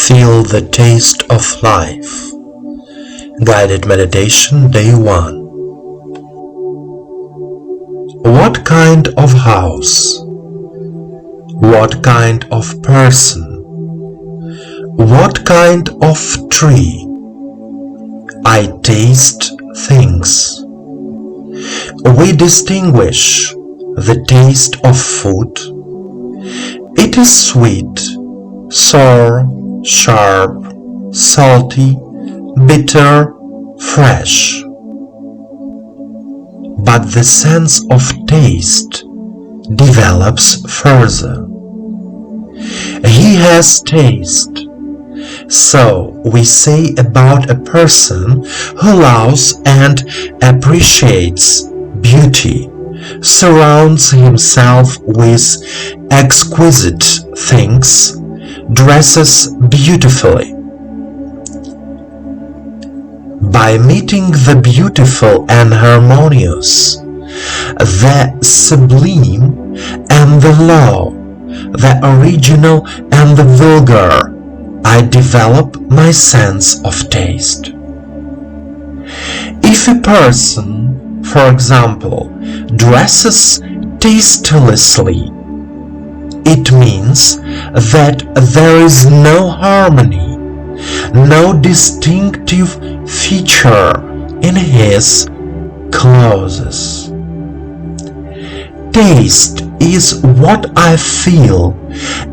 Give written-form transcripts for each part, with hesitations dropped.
Feel the taste of life. Guided Meditation Day 1. What kind of house? What kind of person? What kind of tree? I taste things. We distinguish the taste of food. It is sweet, sour, sharp, salty, bitter, fresh. But the sense of taste develops further. He has taste. So we say about a person who loves and appreciates beauty, surrounds himself with exquisite things, dresses beautifully. By meeting the beautiful and harmonious, the sublime and the low, the original and the vulgar, I develop my sense of taste. If a person, for example, dresses tastelessly, it means that there is no harmony, no distinctive feature in his clothes. Taste is what I feel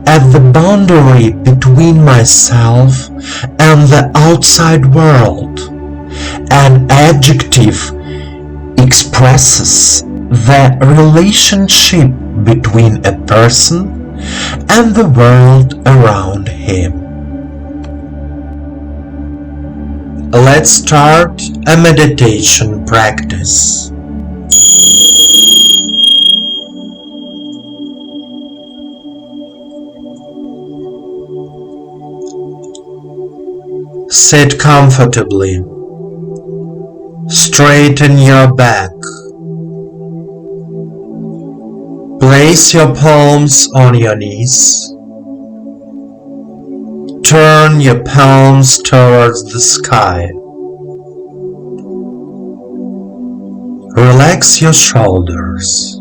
at the boundary between myself and the outside world. An adjective expresses the relationship between a person and the world around him. Let's start a meditation practice. Sit comfortably. Straighten your back. Place your palms on your knees. Turn your palms towards the sky. Relax your shoulders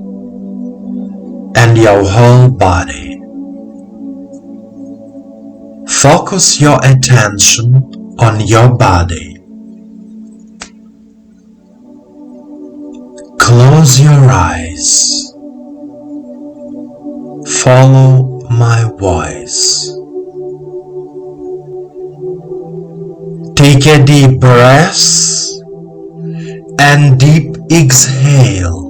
and your whole body. Focus your attention on your body. Close your eyes. Follow my voice. Take a deep breath and deep exhale.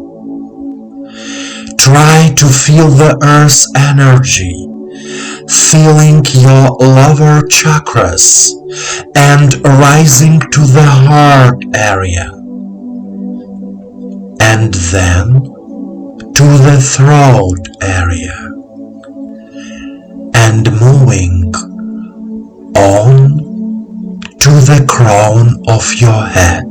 Try to feel the earth's energy, feeling your lower chakras and rising to the heart area, and then to the throat area, and moving on to the crown of your head.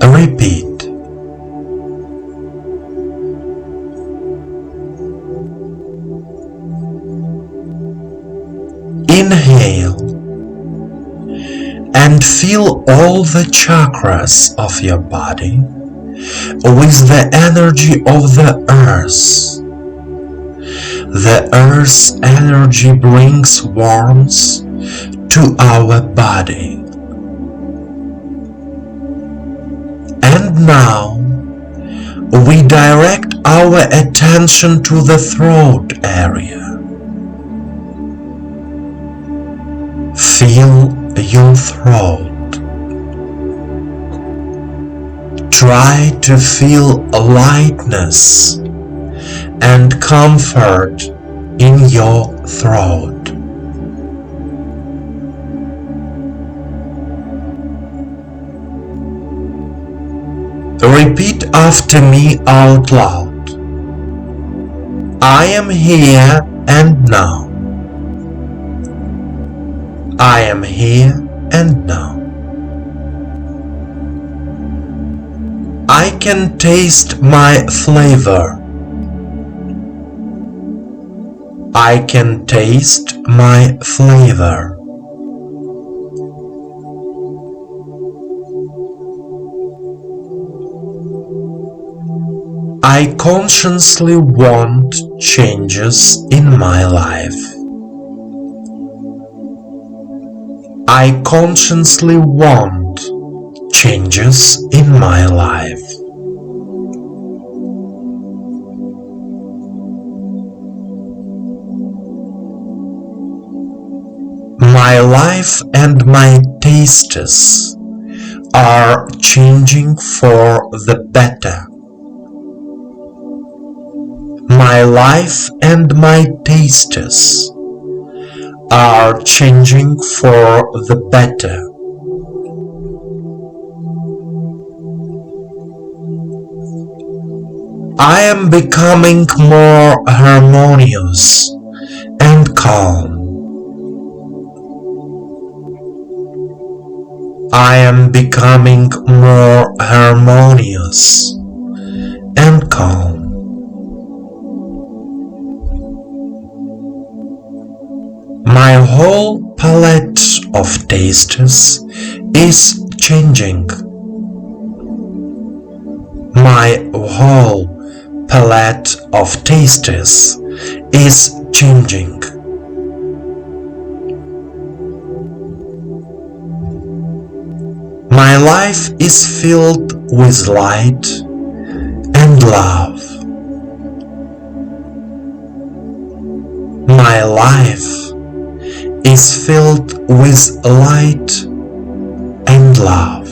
Repeat. Inhale and feel all the chakras of your body with the energy of the earth. The earth's energy brings warmth to our body. And now we direct our attention to the throat area. Feel your throat. Try to feel lightness and comfort in your throat. Repeat after me out loud. I am here and now. I am here and now. I can taste my flavor. I can taste my flavor. I consciously want changes in my life. I consciously want changes in my life. My life and my tastes are changing for the better. My life and my tastes are changing for the better. I am becoming more harmonious and calm. I am becoming more harmonious and calm. My whole palette of tastes is changing. My whole palette of tastes is changing. My life is filled with light and love. My life is filled with light and love.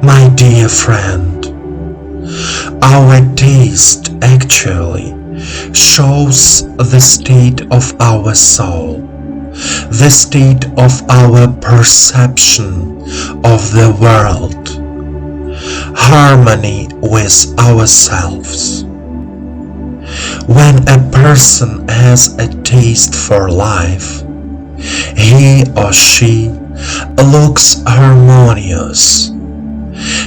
My dear friend, our taste actually shows the state of our soul, the state of our perception of the world, harmony with ourselves. When a person has a taste for life, he or she looks harmonious,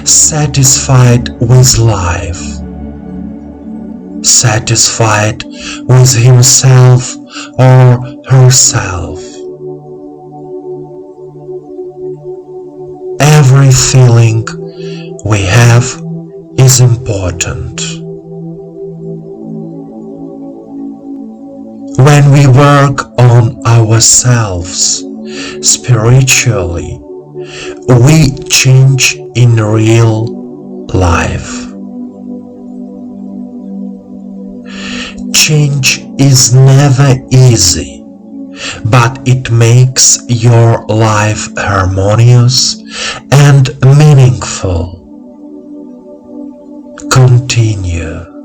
satisfied with life, satisfied with himself or herself. Every feeling we have is important. When we work on ourselves spiritually, we change in real life. Change is never easy, but it makes your life harmonious and meaningful. Continue.